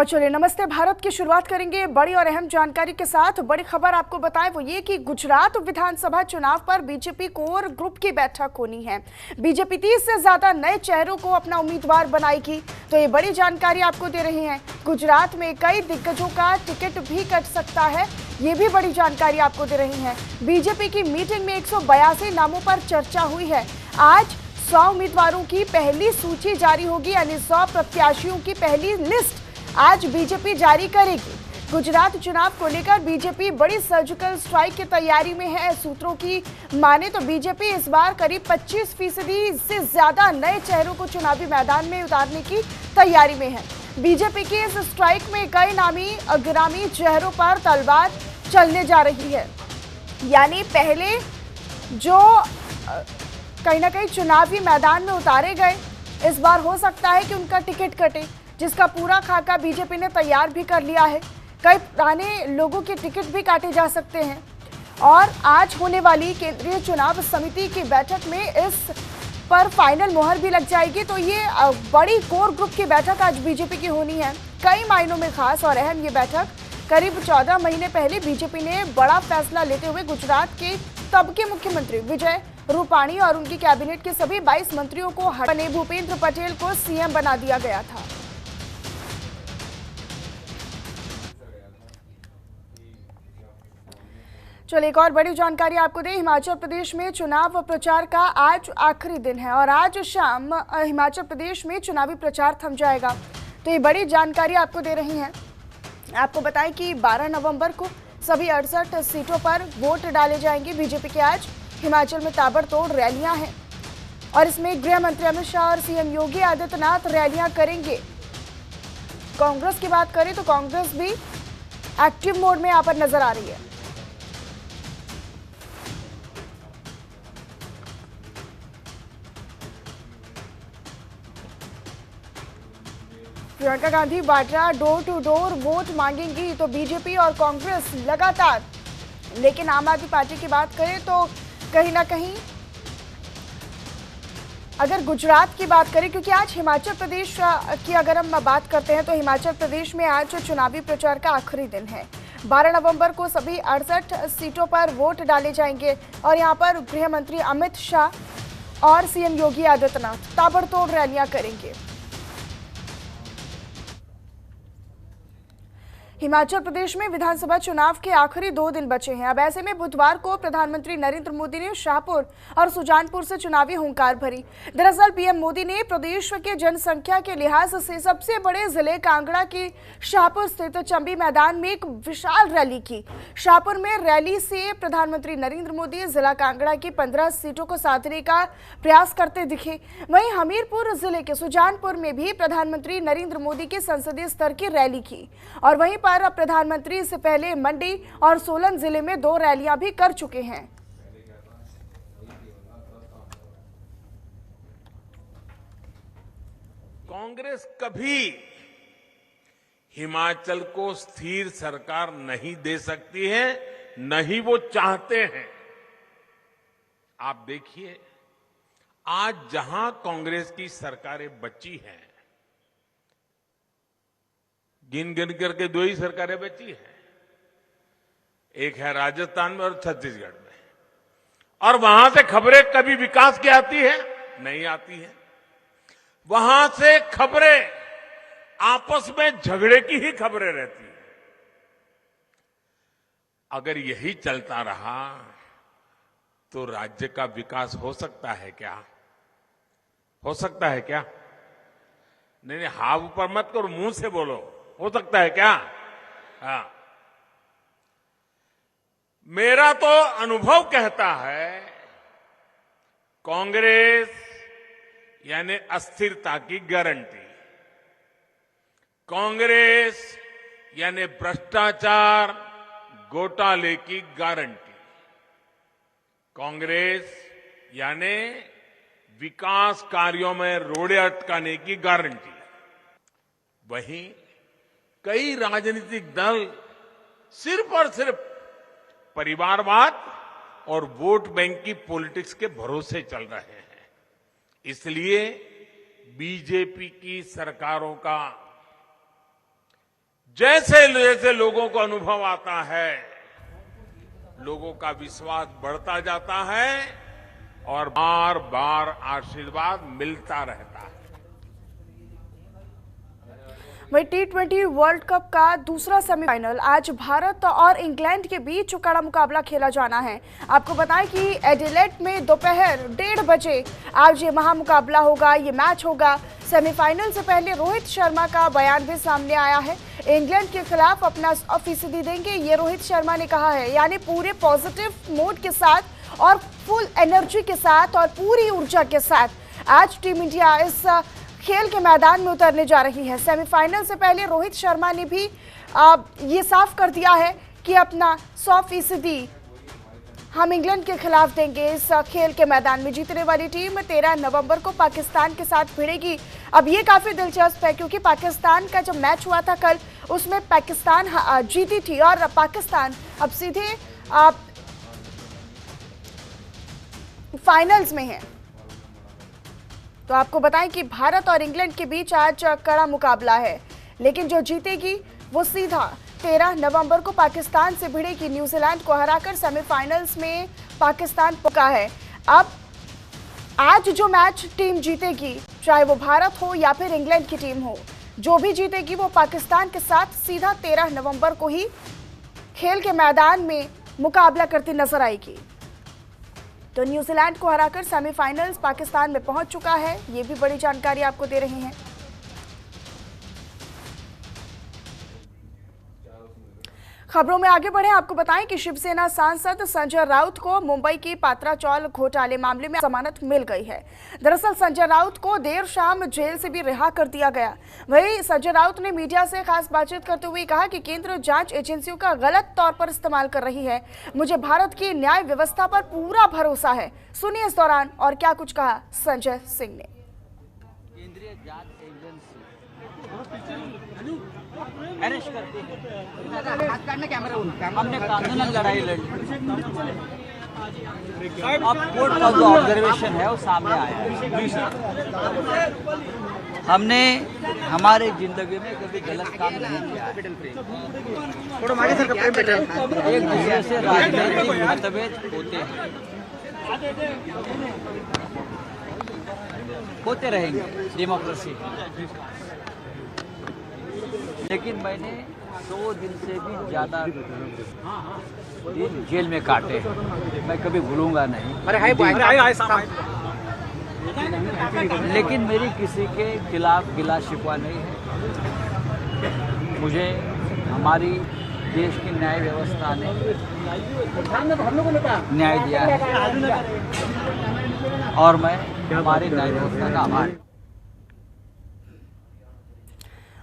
और चलिए नमस्ते भारत की शुरुआत करेंगे बड़ी और अहम जानकारी के साथ। बड़ी खबर आपको बताएं वो ये कि गुजरात विधानसभा चुनाव पर बीजेपी कोर ग्रुप की बैठक होनी है। बीजेपी 30 से ज्यादा नए चेहरों को अपना उम्मीदवार बनाएगी, तो ये बड़ी जानकारी आपको दे रहे हैं। गुजरात में कई दिग्गजों का टिकट भी कट सकता है, ये भी बड़ी जानकारी आपको दे रही है। बीजेपी की मीटिंग में 182 नामों पर चर्चा हुई है। आज 100 उम्मीदवारों की पहली सूची जारी होगी, यानी 100 प्रत्याशियों की पहली लिस्ट आज बीजेपी जारी करेगी। गुजरात चुनाव को लेकर बीजेपी बड़ी सर्जिकल स्ट्राइक की तैयारी में है। सूत्रों की माने तो बीजेपी इस बार करीब 25% से ज्यादा नए चेहरों को चुनावी मैदान में उतारने की तैयारी में है। बीजेपी की इस स्ट्राइक में कई नामी अग्रामी चेहरों पर तलवार चलने जा रही है, यानी पहले जो कहीं ना कहीं चुनावी मैदान में उतारे गए, इस बार हो सकता है कि उनका टिकट कटे, जिसका पूरा खाका बीजेपी ने तैयार भी कर लिया है। कई पुराने लोगों के टिकट भी काटे जा सकते हैं और आज होने वाली केंद्रीय चुनाव समिति की बैठक में इस पर फाइनल मोहर भी लग जाएगी। तो ये बड़ी कोर ग्रुप की बैठक आज बीजेपी की होनी है, कई मायनों में खास और अहम। ये बैठक करीब 14 महीने पहले बीजेपी ने बड़ा फैसला लेते हुए गुजरात के तब के मुख्यमंत्री विजय रूपाणी और उनकी कैबिनेट के सभी 22 मंत्रियों को हटाने भूपेंद्र पटेल को सीएम बना दिया गया था। चलिए एक और बड़ी जानकारी आपको दें। हिमाचल प्रदेश में चुनाव प्रचार का आज आखिरी दिन है और आज शाम हिमाचल प्रदेश में चुनावी प्रचार थम जाएगा। तो ये बड़ी जानकारी आपको दे रही हैं। आपको बताएं कि 12 नवंबर को सभी 68 सीटों पर वोट डाले जाएंगे। बीजेपी के आज हिमाचल में ताबड़तोड़ रैलियां हैं और इसमें गृह मंत्री अमित शाह और सीएम योगी आदित्यनाथ रैलियां करेंगे। कांग्रेस की बात करें तो कांग्रेस भी एक्टिव मोड में यहाँ पर नजर आ रही है। Priyanka Gandhi Vadra door to door vote मांगेंगी, तो बीजेपी और कांग्रेस लगातार। लेकिन आम आदमी पार्टी की बात करें तो कहीं ना कहीं अगर गुजरात की बात करें, क्योंकि आज हिमाचल प्रदेश की अगर हम बात करते हैं तो हिमाचल प्रदेश में आज चुनावी प्रचार का आखिरी दिन है। 12 नवंबर को सभी 68 सीटों पर वोट डाले जाएंगे और यहां पर गृह मंत्री अमित शाह और सीएम योगी आदित्यनाथ ताबड़तोड़ रैलियां करेंगे। हिमाचल प्रदेश में विधानसभा चुनाव के आखिरी 2 दिन बचे हैं। अब ऐसे में बुधवार को प्रधानमंत्री नरेंद्र मोदी ने शाहपुर और सुजानपुर से चुनावी हुंकार भरी। दरअसल पीएम मोदी ने प्रदेश के जनसंख्या के लिहाज से सबसे बड़े जिले कांगड़ा के शाहपुर स्थित चंबी मैदान में एक विशाल रैली की। शाहपुर में रैली से प्रधानमंत्री नरेंद्र मोदी जिला कांगड़ा की 15 सीटों को साधने का प्रयास करते दिखे। वहीं हमीरपुर जिले के सुजानपुर में भी प्रधानमंत्री नरेंद्र मोदी की संसदीय स्तर की रैली की और वहीं प्रधानमंत्री इससे पहले मंडी और सोलन जिले में 2 रैलियां भी कर चुके हैं। कांग्रेस कभी हिमाचल को स्थिर सरकार नहीं दे सकती है, नहीं वो चाहते हैं। आप देखिए आज जहां कांग्रेस की सरकारें बची हैं, गिन गिन करके 2 ही सरकारें बची हैं, एक है राजस्थान में और छत्तीसगढ़ में, और वहां से खबरें कभी विकास की आती है नहीं आती है। वहां से खबरें आपस में झगड़े की ही खबरें रहती हैं। अगर यही चलता रहा तो राज्य का विकास हो सकता है क्या? हो सकता है क्या? नहीं, हाथ ऊपर मत करो, मुंह से बोलो, हो सकता है क्या? हाँ, मेरा तो अनुभव कहता है कांग्रेस यानी अस्थिरता की गारंटी, कांग्रेस यानी भ्रष्टाचार घोटाले की गारंटी, कांग्रेस यानी विकास कार्यों में रोड़े अटकाने की गारंटी। वहीं कई राजनीतिक दल सिर्फ और सिर्फ परिवारवाद और वोट बैंक की पॉलिटिक्स के भरोसे चल रहे हैं। इसलिए बीजेपी की सरकारों का जैसे जैसे लोगों को अनुभव आता है, लोगों का विश्वास बढ़ता जाता है और बार बार आशीर्वाद मिलता रहता है। वही T20 वर्ल्ड कप का दूसरा सेमीफाइनल आज भारत और इंग्लैंड के बीच कड़ा मुकाबला खेला जाना है। आपको बताएं कि एडिलेड में दोपहर 1:30 बजे आज ये महामुकाबला होगा, ये मैच होगा। सेमीफाइनल से पहले रोहित शर्मा का बयान भी सामने आया है। इंग्लैंड के खिलाफ अपना 100% देंगे, ये रोहित शर्मा ने कहा है। यानी पूरे पॉजिटिव मूड के साथ और फुल एनर्जी के साथ और पूरी ऊर्जा के साथ आज टीम इंडिया इस खेल के मैदान में उतरने जा रही है। सेमीफाइनल से पहले रोहित शर्मा ने भी ये साफ कर दिया है कि अपना 100% हम इंग्लैंड के खिलाफ देंगे। इस खेल के मैदान में जीतने वाली टीम 13 नवंबर को पाकिस्तान के साथ भिड़ेगी। अब ये काफी दिलचस्प है क्योंकि पाकिस्तान का जब मैच हुआ था कल, उसमें पाकिस्तान जीती थी और पाकिस्तान अब सीधे फाइनल्स में है। तो आपको बताएं कि भारत और इंग्लैंड के बीच आज कड़ा मुकाबला है, लेकिन जो जीतेगी वो सीधा 13 नवंबर को पाकिस्तान से भिड़ेगी। न्यूजीलैंड को हराकर सेमीफाइनल्स में पाकिस्तान पहुंचा है। अब आज जो मैच टीम जीतेगी, चाहे वो भारत हो या फिर इंग्लैंड की टीम हो, जो भी जीतेगी वो पाकिस्तान के साथ सीधा 13 नवंबर को ही खेल के मैदान में मुकाबला करती नजर आएगी। तो न्यूजीलैंड को हराकर सेमीफाइनल्स पाकिस्तान में पहुंच चुका है। ये भी बड़ी जानकारी आपको दे रहे हैं। खबरों में आगे बढ़े, आपको बताएं कि शिवसेना सांसद संजय राउत को मुंबई की पात्रा चौल घोटाले मामले में जमानत मिल गई है। दरअसल संजय राउत को देर शाम जेल से भी रिहा कर दिया गया। वहीं संजय राउत ने मीडिया से खास बातचीत करते हुए कहा कि केंद्र जांच एजेंसियों का गलत तौर पर इस्तेमाल कर रही है। मुझे भारत की न्याय व्यवस्था पर पूरा भरोसा है। सुनिए इस दौरान और क्या कुछ कहा संजय सिंह ने। केंद्रीय जांच एजेंसी अरेस्ट करती है। हमने कानूनी लड़ाई लड़ी। अब कोर्ट का जो ऑब्जर्वेशन है वो सामने आया है। हमने हमारे जिंदगी में कभी गलत काम नहीं किया है। एक दूसरे से राजनीतिक मतभेद होते रहेंगे, डेमोक्रेसी। लेकिन मैंने 2 दिन से भी ज़्यादा दिन जेल में काटे, मैं कभी भूलूंगा नहीं। लेकिन मेरी किसी के खिलाफ गिला शिकवा नहीं है। मुझे हमारी देश की न्याय व्यवस्था ने न्याय दिया है और मैं हमारी न्याय व्यवस्था का आभारी।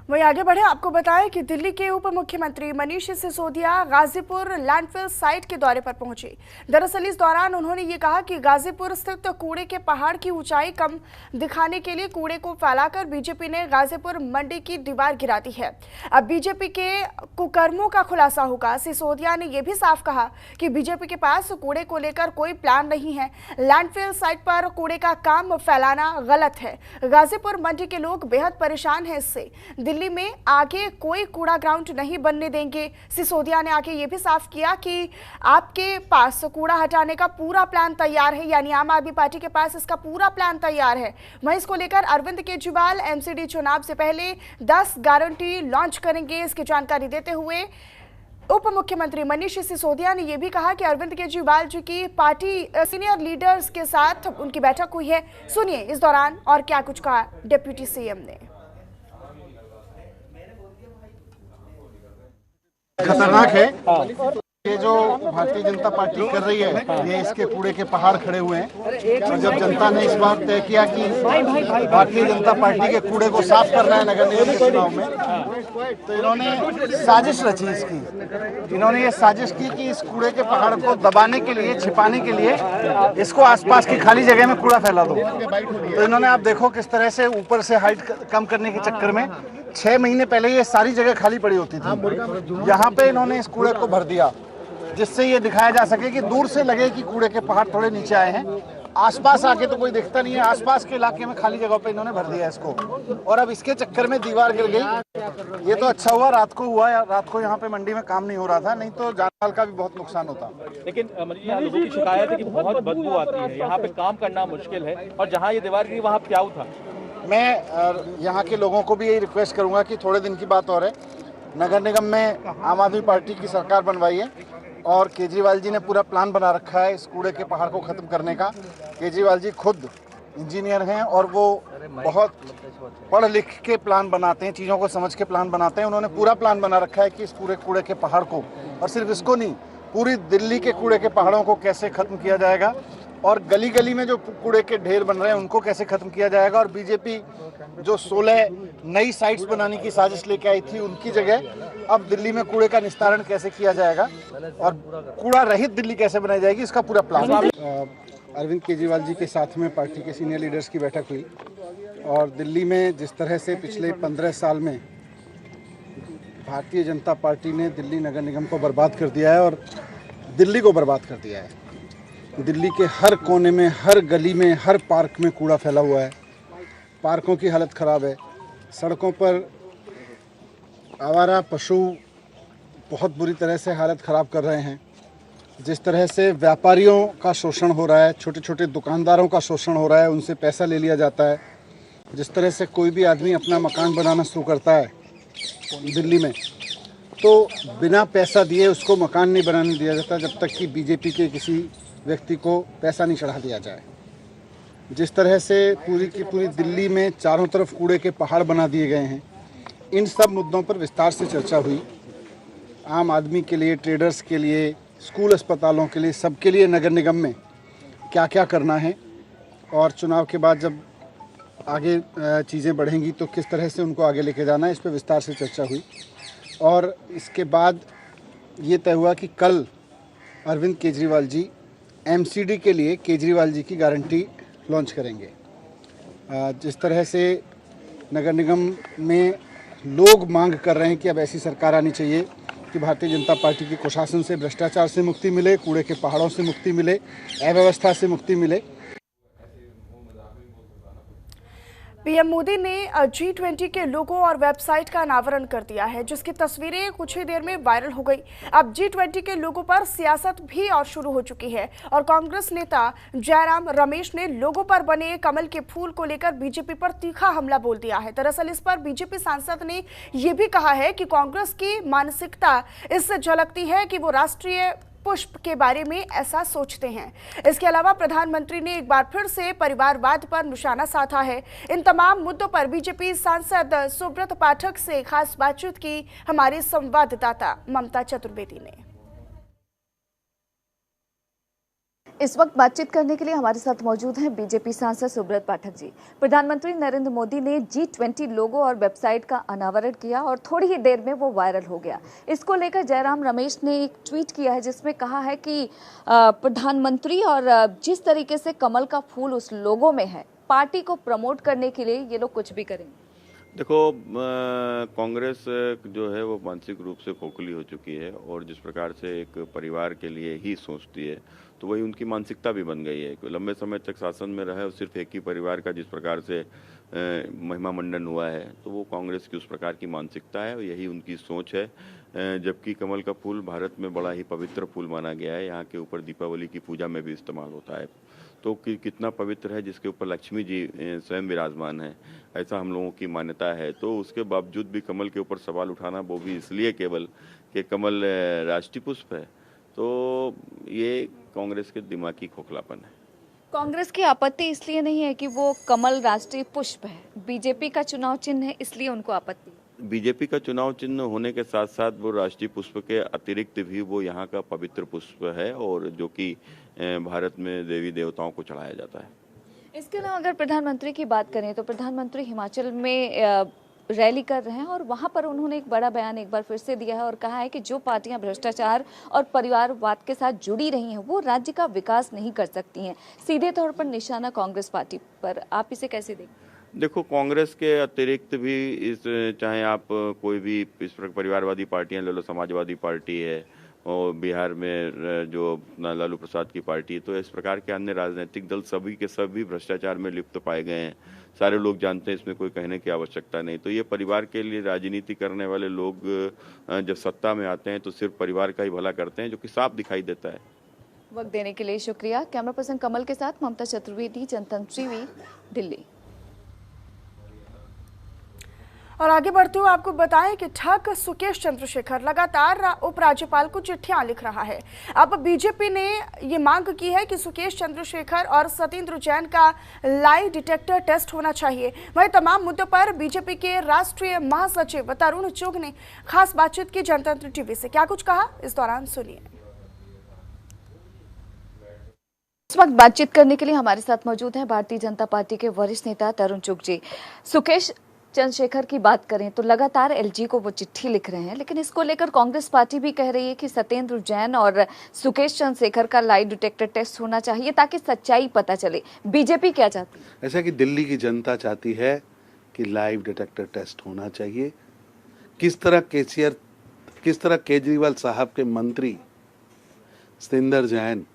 वहीं आगे बढ़े, आपको बताएं कि दिल्ली के उप मुख्यमंत्री मनीष सिसोदिया गाजीपुर लैंडफिल साइट के दौरे पर पहुंचे। दरअसल इस दौरान उन्होंने ये कहा कि गाजीपुर स्थित कूड़े के पहाड़ की ऊंचाई कम दिखाने के लिए कूड़े को फैलाकर बीजेपी ने गाजीपुर मंडी की दीवार गिरा दी है। अब बीजेपी के कुकर्मों का खुलासा होगा। सिसोदिया ने यह भी साफ कहा कि बीजेपी के पास कूड़े को लेकर कोई प्लान नहीं है। लैंडफिल साइट पर कूड़े का काम फैलाना गलत है। गाजीपुर मंडी के लोग बेहद परेशान हैं इससे। दिल्ली में आगे कोई कूड़ा ग्राउंड नहीं बनने देंगे। सिसोदिया ने आगे ये भी साफ किया कि आपके पास कूड़ा हटाने का पूरा प्लान तैयार है, यानी आम आदमी पार्टी के पास इसका पूरा प्लान तैयार है। वहीं इसको लेकर अरविंद केजरीवाल एमसीडी चुनाव से पहले 10 गारंटी लॉन्च करेंगे। इसकी जानकारी देते हुए उप मुख्यमंत्री मनीष सिसोदिया ने यह भी कहा कि अरविंद केजरीवाल जी की पार्टी सीनियर लीडर्स के साथ उनकी बैठक हुई है। सुनिए इस दौरान और क्या कुछ कहा डिप्टी सीएम ने। खतरनाक है ये जो भारतीय जनता पार्टी कर रही है। ये इसके कूड़े के पहाड़ खड़े हुए हैं और जब जनता ने इस बार तय किया कि भारतीय जनता पार्टी के कूड़े को साफ करना है नगर निगम के चुनाव में, तो इन्होंने साजिश रची इसकी। इन्होंने ये साजिश की कि इस कूड़े के पहाड़ को दबाने के लिए, छिपाने के लिए इसको आसपास की खाली जगह में कूड़ा फैला दो। तो इन्होंने आप देखो किस तरह से ऊपर से हाइट कम करने के चक्कर में 6 महीने पहले ये सारी जगह खाली पड़ी होती थी। यहाँ पे इन्होंने इस कूड़े को भर दिया जिससे ये दिखाया जा सके कि दूर से लगे कि कूड़े के पहाड़ थोड़े नीचे आए हैं। आसपास आके तो कोई दिखता नहीं है, आसपास के इलाके में खाली जगह पे इन्होंने भर दिया है इसको, और अब इसके चक्कर में दीवार गिर गई। ये तो अच्छा हुआ रात को हुआ, रात को यहाँ पे मंडी में काम नहीं हो रहा था, नहीं तो जान माल का भी बहुत नुकसान होता। लेकिन यहाँ लोगों की शिकायत है कि बहुत बदबू आती है, यहाँ पे काम करना मुश्किल है, और जहाँ ये दीवार गिरी वहाँ प्याऊ था। मैं यहाँ के लोगों को भी यही रिक्वेस्ट करूंगा कि थोड़े दिन की बात और है, नगर निगम में आम आदमी पार्टी की सरकार बनवाई है और केजरीवाल जी ने पूरा प्लान बना रखा है इस कूड़े के पहाड़ को ख़त्म करने का। केजरीवाल जी खुद इंजीनियर हैं और वो बहुत पढ़ लिख के प्लान बनाते हैं, चीज़ों को समझ के प्लान बनाते हैं। उन्होंने पूरा प्लान बना रखा है कि इस पूरे कूड़े के पहाड़ को, और सिर्फ इसको नहीं, पूरी दिल्ली के कूड़े के पहाड़ों को कैसे ख़त्म किया जाएगा, और गली गली में जो कूड़े के ढेर बन रहे हैं उनको कैसे ख़त्म किया जाएगा। और बीजेपी जो 16 नई साइट्स बनाने की साजिश लेके आई थी, उनकी जगह अब दिल्ली में कूड़े का निस्तारण कैसे किया जाएगा और कूड़ा रहित दिल्ली कैसे बनाई जाएगी, इसका पूरा प्लान। अरविंद केजरीवाल जी के साथ में पार्टी के सीनियर लीडर्स की बैठक हुई, और दिल्ली में जिस तरह से पिछले 15 साल में भारतीय जनता पार्टी ने दिल्ली नगर निगम को बर्बाद कर दिया है और दिल्ली को बर्बाद कर दिया है। दिल्ली के हर कोने में, हर गली में, हर पार्क में कूड़ा फैला हुआ है, पार्कों की हालत ख़राब है, सड़कों पर आवारा पशु बहुत बुरी तरह से हालत ख़राब कर रहे हैं। जिस तरह से व्यापारियों का शोषण हो रहा है, छोटे छोटे दुकानदारों का शोषण हो रहा है, उनसे पैसा ले लिया जाता है। जिस तरह से कोई भी आदमी अपना मकान बनाना शुरू करता है दिल्ली में, तो बिना पैसा दिए उसको मकान नहीं बनाने दिया जाता जब तक कि बीजेपी के किसी व्यक्ति को पैसा नहीं चढ़ा दिया जाए। जिस तरह से पूरी की पूरी दिल्ली में चारों तरफ कूड़े के पहाड़ बना दिए गए हैं, इन सब मुद्दों पर विस्तार से चर्चा हुई। आम आदमी के लिए, ट्रेडर्स के लिए, स्कूल अस्पतालों के लिए, सबके लिए नगर निगम में क्या क्या करना है, और चुनाव के बाद जब आगे चीज़ें बढ़ेंगी तो किस तरह से उनको आगे लेके जाना है, इस पर विस्तार से चर्चा हुई। और इसके बाद ये तय हुआ कि कल अरविंद केजरीवाल जी एमसीडी के लिए केजरीवाल जी की गारंटी लॉन्च करेंगे। जिस तरह से नगर निगम में लोग मांग कर रहे हैं कि अब ऐसी सरकार आनी चाहिए कि भारतीय जनता पार्टी के कुशासन से, भ्रष्टाचार से मुक्ति मिले, कूड़े के पहाड़ों से मुक्ति मिले, अव्यवस्था से मुक्ति मिले। पीएम मोदी ने G20 के लोगो और वेबसाइट का अनावरण कर दिया है, जिसकी तस्वीरें कुछ ही देर में वायरल हो गई। अब G20 के लोगो पर सियासत भी और शुरू हो चुकी है, और कांग्रेस नेता जयराम रमेश ने लोगो पर बने कमल के फूल को लेकर बीजेपी पर तीखा हमला बोल दिया है। दरअसल इस पर बीजेपी सांसद ने यह भी कहा है कि कांग्रेस की मानसिकता इससे झलकती है कि वो राष्ट्रीय पुष्प के बारे में ऐसा सोचते हैं। इसके अलावा प्रधानमंत्री ने एक बार फिर से परिवारवाद पर निशाना साधा है। इन तमाम मुद्दों पर बीजेपी सांसद सुब्रत पाठक से खास बातचीत की हमारी संवाददाता ममता चतुर्वेदी ने। इस वक्त बातचीत करने के लिए हमारे साथ मौजूद हैं बीजेपी सांसद सुब्रत पाठक जी। प्रधानमंत्री नरेंद्र मोदी ने G20 लोगो और वेबसाइट का अनावरण किया और थोड़ी ही देर में वो वायरल हो गया। इसको लेकर जयराम रमेश ने एक ट्वीट किया है जिसमें कहा है कि प्रधानमंत्री और जिस तरीके से कमल का फूल उस लोगो में है, पार्टी को प्रमोट करने के लिए ये लोग कुछ भी करेंगे। देखो, कांग्रेस जो है वो मानसिक रूप से खोखली हो चुकी है, और जिस प्रकार से एक परिवार के लिए ही सोचती है, तो वही उनकी मानसिकता भी बन गई है। लंबे समय तक शासन में रहे और सिर्फ एक ही परिवार का जिस प्रकार से महिमा मंडन हुआ है, तो वो कांग्रेस की उस प्रकार की मानसिकता है और यही उनकी सोच है। जबकि कमल का फूल भारत में बड़ा ही पवित्र फूल माना गया है, यहाँ के ऊपर दीपावली की पूजा में भी इस्तेमाल होता है। तो कितना पवित्र है, जिसके ऊपर लक्ष्मी जी स्वयं विराजमान है, ऐसा हम लोगों की मान्यता है। तो उसके बावजूद भी कमल के ऊपर सवाल उठाना, वो भी इसलिए केवल कि कमल राष्ट्रीय पुष्प है, तो ये कांग्रेस के दिमागी खोखलापन है। कांग्रेस की आपत्ति इसलिए नहीं है कि वो कमल राष्ट्रीय पुष्प है, बीजेपी का चुनाव चिन्ह है, इसलिए उनको आपत्ति। बीजेपी का चुनाव चिन्ह होने के साथ साथ वो राष्ट्रीय पुष्प के अतिरिक्त भी वो यहाँ का पवित्र पुष्प है, और जो कि भारत में देवी देवताओं को चढ़ाया जाता है। इसके अलावा अगर प्रधानमंत्री की बात करें तो प्रधानमंत्री हिमाचल में रैली कर रहे हैं, और वहां पर उन्होंने एक बड़ा बयान एक बार फिर से दिया है और कहा है कि जो पार्टियां भ्रष्टाचार और परिवारवाद के साथ जुड़ी रही हैं वो राज्य का विकास नहीं कर सकती हैं। सीधे तौर पर निशाना कांग्रेस पार्टी पर, आप इसे कैसे देखते? देखो, कांग्रेस के अतिरिक्त भी चाहे आप कोई भी इस परिवारवादी पार्टियां ले लो, समाजवादी पार्टी है, और बिहार में जो अपना लालू प्रसाद की पार्टी है, तो इस प्रकार के अन्य राजनीतिक दल सभी के सभी भ्रष्टाचार में लिप्त पाए गए हैं। सारे लोग जानते हैं, इसमें कोई कहने की आवश्यकता नहीं। तो ये परिवार के लिए राजनीति करने वाले लोग जब सत्ता में आते हैं तो सिर्फ परिवार का ही भला करते हैं, जो कि साफ दिखाई देता है। वक्त देने के लिए शुक्रिया। कैमरा पर्सन कमल के साथ ममता चतुर्वेदी, जनतंत्र टीवी, दिल्ली। और आगे बढ़ते हुए आपको बताएं कि ठग सुकेश चंद्रशेखर लगातार उपराज्यपाल को चिट्ठियां लिख रहा है। अब बीजेपी ने ये मांग की है कि सुकेश चंद्रशेखर और सत्येंद्र जैन का लाई डिटेक्टर टेस्ट होना चाहिए। वहीं तमाम मुद्दों पर बीजेपी के राष्ट्रीय महासचिव तरुण चुग ने खास बातचीत की जनतंत्र टीवी से। क्या कुछ कहा, इस दौरान सुनिए। इस वक्त बातचीत करने के लिए हमारे साथ मौजूद हैं भारतीय जनता पार्टी के वरिष्ठ नेता तरुण चुग जी। सुकेश चंद्रशेखर की बात करें तो लगातार एलजी को वो चिट्ठी लिख रहे हैं, लेकिन इसको लेकर कांग्रेस पार्टी भी कह रही है कि सत्येंद्र जैन और सुकेश चंद्रशेखर का लाई डिटेक्टर टेस्ट होना चाहिए ताकि सच्चाई पता चले। बीजेपी क्या चाहती है? ऐसा कि दिल्ली की जनता चाहती है कि लाइव डिटेक्टर टेस्ट होना चाहिए। किस तरह केजरीवाल साहब के मंत्री सत्येंद्र जैन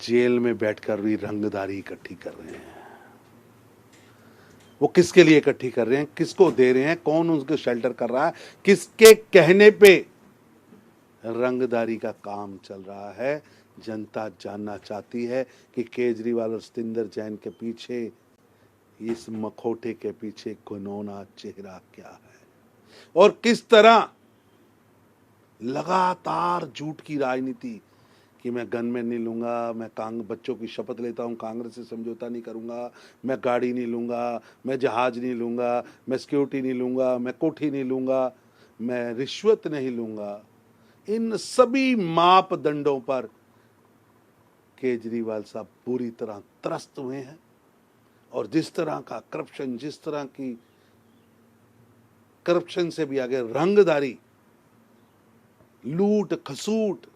जेल में बैठकर भी रंगदारी इकट्ठी कर रहे हैं, वो किसके लिए इकट्ठी कर रहे हैं, किसको दे रहे हैं, कौन उनको शेल्टर कर रहा है, किसके कहने पे रंगदारी का काम चल रहा है। जनता जानना चाहती है कि केजरीवाल और सत्येंद्र जैन के पीछे, इस मखौटे के पीछे घुनौना चेहरा क्या है और किस तरह लगातार झूठ की राजनीति कि मैं गनमैन नहीं लूंगा, मैं बच्चों की शपथ लेता हूं, कांग्रेस से समझौता नहीं करूंगा, मैं गाड़ी नहीं लूंगा, मैं जहाज नहीं लूंगा, मैं सिक्योरिटी नहीं लूंगा, मैं कोठी नहीं लूंगा, मैं रिश्वत नहीं लूंगा। इन सभी मापदंडों पर केजरीवाल साहब पूरी तरह त्रस्त हुए हैं और जिस तरह का करप्शन, जिस तरह की करप्शन से भी आगे रंगदारी, लूट खसूट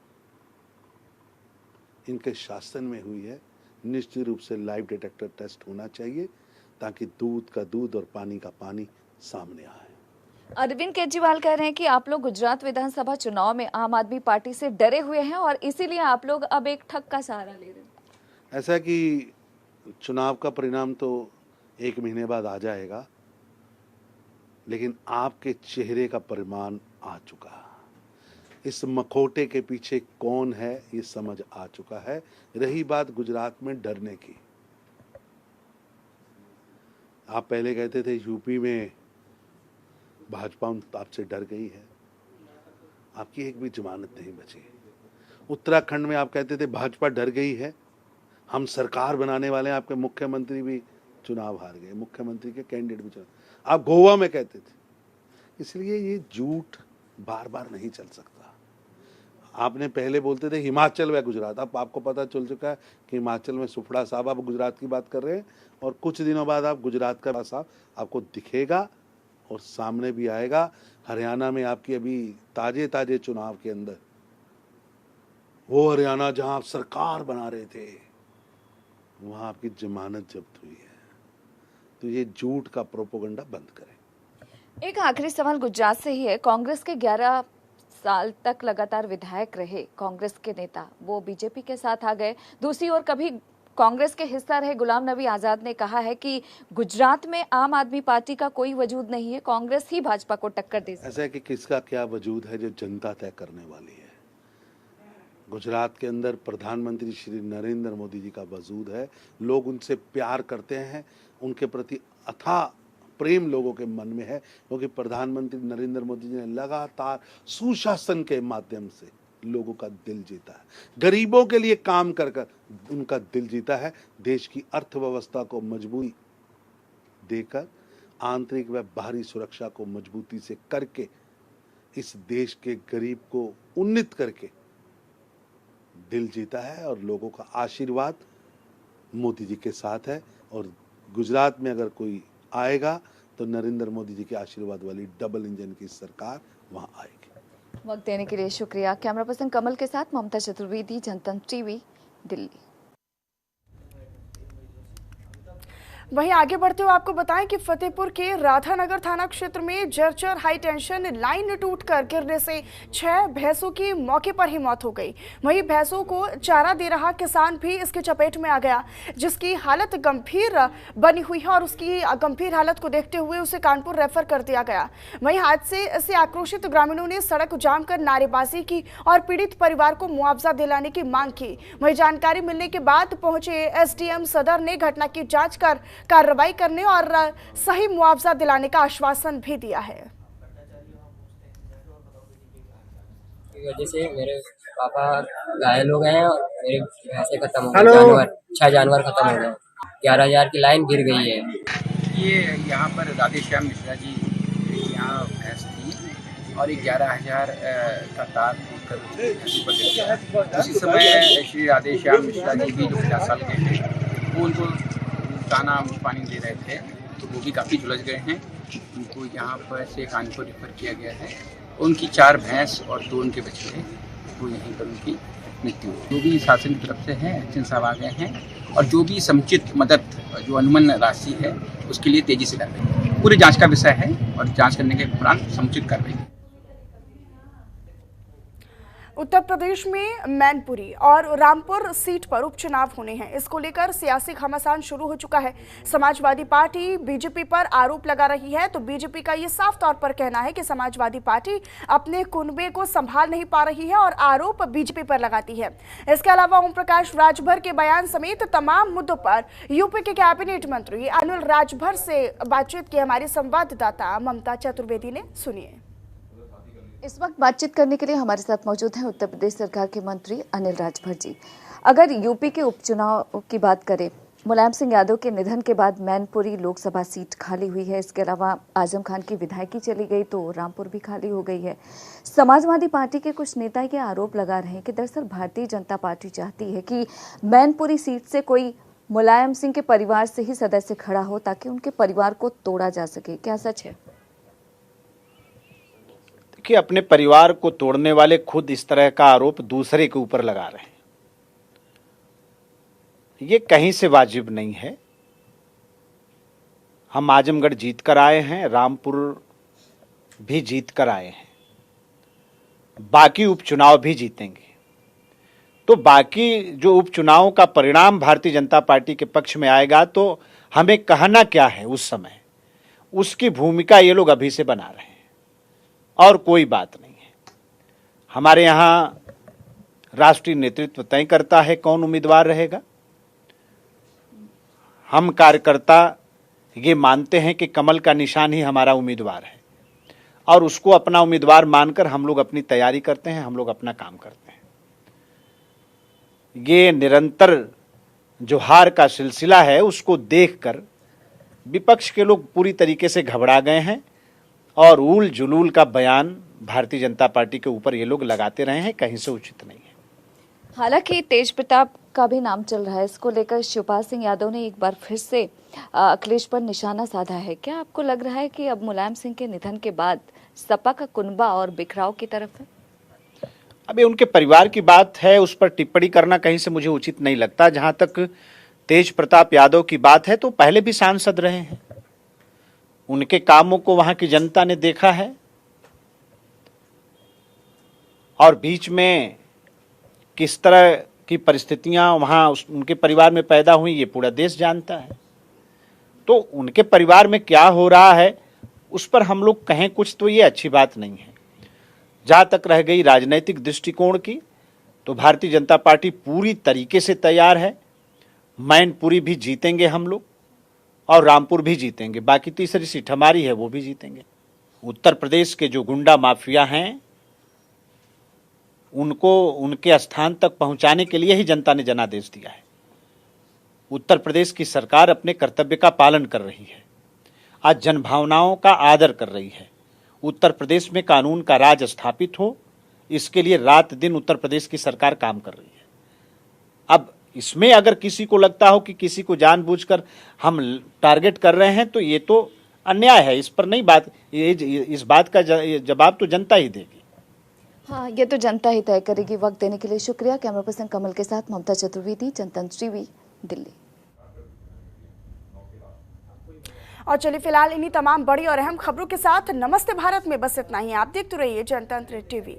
इनके शासन में हुई है, निश्चित रूप से लाइव डिटेक्टर टेस्ट होना चाहिए ताकि दूध का दूध और पानी का पानी सामने आए। अरविंद केजरीवाल कह रहे हैं कि आप लोग गुजरात विधानसभा चुनाव में आम आदमी पार्टी से डरे हुए हैं और इसीलिए आप लोग अब एक ठग का सहारा ले रहे हैं। ऐसा कि चुनाव का परिणाम तो 1 महीने बाद आ जाएगा, लेकिन आपके चेहरे का परिमाण आ चुका है। इस मखौटे के पीछे कौन है ये समझ आ चुका है। रही बात गुजरात में डरने की, आप पहले कहते थे यूपी में भाजपा आपसे डर गई है, आपकी एक भी जमानत नहीं बची। उत्तराखंड में आप कहते थे भाजपा डर गई है, हम सरकार बनाने वाले हैं, आपके मुख्यमंत्री भी चुनाव हार गए, मुख्यमंत्री के कैंडिडेट भी चुनाव। आप गोवा में कहते थे। इसलिए ये झूठ बार बार नहीं चल सकता। आपने पहले बोलते थे हिमाचल व गुजरात, अब आपको पता चल चुका है कि हिमाचल में सुफड़ा साहब, आप गुजरात की बात कर रहे हैं और कुछ दिनों बाद आप गुजरात का साहब आपको दिखेगा और सामने भी आएगा। हरियाणा में आपकी अभी ताजे चुनाव के अंदर, वो हरियाणा जहां आप सरकार बना रहे थे, वहां आपकी जमानत जब्त हुई है। तो ये झूठ का प्रोपेगेंडा बंद करें। एक आखिरी सवाल गुजरात से ही है। कांग्रेस के 11 साल तक लगातार विधायक रहे कांग्रेस के नेता, वो बीजेपी के साथ आ गए। दूसरी ओर कभी कांग्रेस के हिस्सा रहे गुलाम नबी आजाद ने कहा है कि गुजरात में आम आदमी पार्टी का कोई वजूद नहीं है, कांग्रेस ही भाजपा को टक्कर दे सकती है। ऐसा है कि किसका क्या वजूद है जो जनता तय करने वाली है। गुजरात के अंदर प्रधानमंत्री श्री नरेंद्र मोदी जी का वजूद है, लोग उनसे प्यार करते हैं, उनके प्रति अथाह प्रेम लोगों के मन में है, क्योंकि प्रधानमंत्री नरेंद्र मोदी जी ने लगातार सुशासन के माध्यम से लोगों का दिल जीता है, गरीबों के लिए काम कर कर उनका दिल जीता है, देश की अर्थव्यवस्था को मजबूती देकर, आंतरिक व बाहरी सुरक्षा को मजबूती से करके, इस देश के गरीब को उन्नत करके दिल जीता है और लोगों का आशीर्वाद मोदी जी के साथ है। और गुजरात में अगर कोई आएगा तो नरेंद्र मोदी जी के आशीर्वाद वाली डबल इंजन की सरकार वहां आएगी। वक्त देने के लिए शुक्रिया। कैमरा पर्सन कमल के साथ ममता चतुर्वेदी, जनतंत्र टीवी, दिल्ली। वहीं आगे बढ़ते हुए आपको बताएं कि फतेहपुर के राधानगर थाना क्षेत्र में जर्जर हाई टेंशन लाइन टूटकर गिरने से 6 भैंसों की मौके पर ही मौत हो गई। वहीं भैंसों को चारा दे रहा किसान भी इसके चपेट में आ गया, जिसकी हालत गंभीर बनी हुई है और उसकी गंभीर हालत को देखते हुए उसे कानपुर रेफर कर दिया गया। वहीं हादसे से आक्रोशित ग्रामीणों ने सड़क जाम कर नारेबाजी की और पीड़ित परिवार को मुआवजा दिलाने की मांग की। वहीं जानकारी मिलने के बाद पहुंचे एसडीएम सदर ने घटना की जांच कर कार्रवाई करने और सही मुआवजा दिलाने का आश्वासन भी दिया है। जैसे मेरे पापा घायल हो गए हैं और मेरे भैंसे खत्म हो गए, 6 जानवर खत्म हो गए, 11,000 की लाइन गिर गई है। ये यहाँ पर राधेश्याम मिश्रा जी यहाँ भैंस थी और 11,000 का तार उसी समय श्री राधेश्याम मिश्रा जी भी जो 50 साल के थे वो उनको दाना पानी दे रहे थे, तो वो भी काफ़ी झुलस गए हैं। उनको यहाँ पर से कानपुर रेफर किया गया है। उनकी 4 भैंस और 2 उनके बच्चे वो यहीं पर उनकी मृत्यु हुई। जो भी शासन की तरफ से है एसडीएम साहब आ गए हैं और जो भी समुचित मदद जो अनुमान राशि है उसके लिए तेजी से कार्रवाई, पूरी जांच का विषय है और जांच करने के उपरांत समुचित कार्रवाई। उत्तर प्रदेश में मैनपुरी और रामपुर सीट पर उपचुनाव होने हैं। इसको लेकर सियासी घमासान शुरू हो चुका है। समाजवादी पार्टी बीजेपी पर आरोप लगा रही है, तो बीजेपी का ये साफ तौर पर कहना है कि समाजवादी पार्टी अपने कुनबे को संभाल नहीं पा रही है और आरोप बीजेपी पर लगाती है। इसके अलावा ओम प्रकाश राजभर के बयान समेत तमाम मुद्दों पर यूपी के कैबिनेट मंत्री अनिल राजभर से बातचीत की हमारी संवाददाता ममता चतुर्वेदी ने। सुनिए। इस वक्त बातचीत करने के लिए हमारे साथ मौजूद हैं उत्तर प्रदेश सरकार के मंत्री अनिल राजभर जी। अगर यूपी के उपचुनाव की बात करें, मुलायम सिंह यादव के निधन के बाद मैनपुरी लोकसभा सीट खाली हुई है। इसके अलावा आजम खान की विधायकी चली गई तो रामपुर भी खाली हो गई है। समाजवादी पार्टी के कुछ नेता ये आरोप लगा रहे हैं कि दरअसल भारतीय जनता पार्टी चाहती है कि मैनपुरी सीट से कोई मुलायम सिंह के परिवार से ही सदस्य खड़ा हो ताकि उनके परिवार को तोड़ा जा सके। क्या सच है? कि अपने परिवार को तोड़ने वाले खुद इस तरह का आरोप दूसरे के ऊपर लगा रहे हैं, ये कहीं से वाजिब नहीं है। हम आजमगढ़ जीत कर आए हैं, रामपुर भी जीत कर आए हैं, बाकी उपचुनाव भी जीतेंगे। तो बाकी जो उपचुनावों का परिणाम भारतीय जनता पार्टी के पक्ष में आएगा तो हमें कहना क्या है उस समय, उसकी भूमिका ये लोग अभी से बना रहे हैं और कोई बात नहीं है। हमारे यहाँ राष्ट्रीय नेतृत्व तय करता है कौन उम्मीदवार रहेगा। हम कार्यकर्ता ये मानते हैं कि कमल का निशान ही हमारा उम्मीदवार है और उसको अपना उम्मीदवार मानकर हम लोग अपनी तैयारी करते हैं, हम लोग अपना काम करते हैं। ये निरंतर जो हार का सिलसिला है उसको देखकर विपक्ष के लोग पूरी तरीके से घबरा गए हैं और उल जुलूल का बयान भारतीय जनता पार्टी के ऊपर ये लोग लगाते रहे हैं, कहीं से उचित नहीं है। हालांकि तेज प्रताप का भी नाम चल रहा है, इसको लेकर शिवपाल सिंह यादव ने एक बार फिर से अखिलेश पर निशाना साधा है। क्या आपको लग रहा है कि अब मुलायम सिंह के निधन के बाद सपा का कुनबा और बिखराव की तरफ है? अभी उनके परिवार की बात है, उस पर टिप्पणी करना कहीं से मुझे उचित नहीं लगता। जहां तक तेज प्रताप यादव की बात है तो पहले भी सांसद रहे हैं, उनके कामों को वहां की जनता ने देखा है और बीच में किस तरह की परिस्थितियां वहां उनके परिवार में पैदा हुई ये पूरा देश जानता है। तो उनके परिवार में क्या हो रहा है उस पर हम लोग कहें कुछ तो ये अच्छी बात नहीं है। जहां तक रह गई राजनीतिक दृष्टिकोण की तो भारतीय जनता पार्टी पूरी तरीके से तैयार है। मैनपुरी भी जीतेंगे हम लोग और रामपुर भी जीतेंगे, बाकी तीसरी सीट हमारी है वो भी जीतेंगे। उत्तर प्रदेश के जो गुंडा माफिया हैं उनको उनके स्थान तक पहुंचाने के लिए ही जनता ने जनादेश दिया है। उत्तर प्रदेश की सरकार अपने कर्तव्य का पालन कर रही है, आज जनभावनाओं का आदर कर रही है। उत्तर प्रदेश में कानून का राज स्थापित हो, इसके लिए रात दिन उत्तर प्रदेश की सरकार काम कर रही है। अब इसमें अगर किसी को लगता हो कि किसी को जानबूझकर हम टारगेट कर रहे हैं तो ये तो अन्याय है। इस पर नहीं बात, इस बात का जवाब तो जनता ही देगी। हाँ, ये तो जनता ही तय करेगी। वक्त देने के लिए शुक्रिया। कैमरा पर्सन कमल के साथ ममता चतुर्वेदी, जनतंत्र टीवी, दिल्ली। और चलिए फिलहाल इन्हीं तमाम बड़ी और अहम खबरों के साथ नमस्ते भारत में बस इतना ही। आप देखते रहिए जनतंत्र टीवी।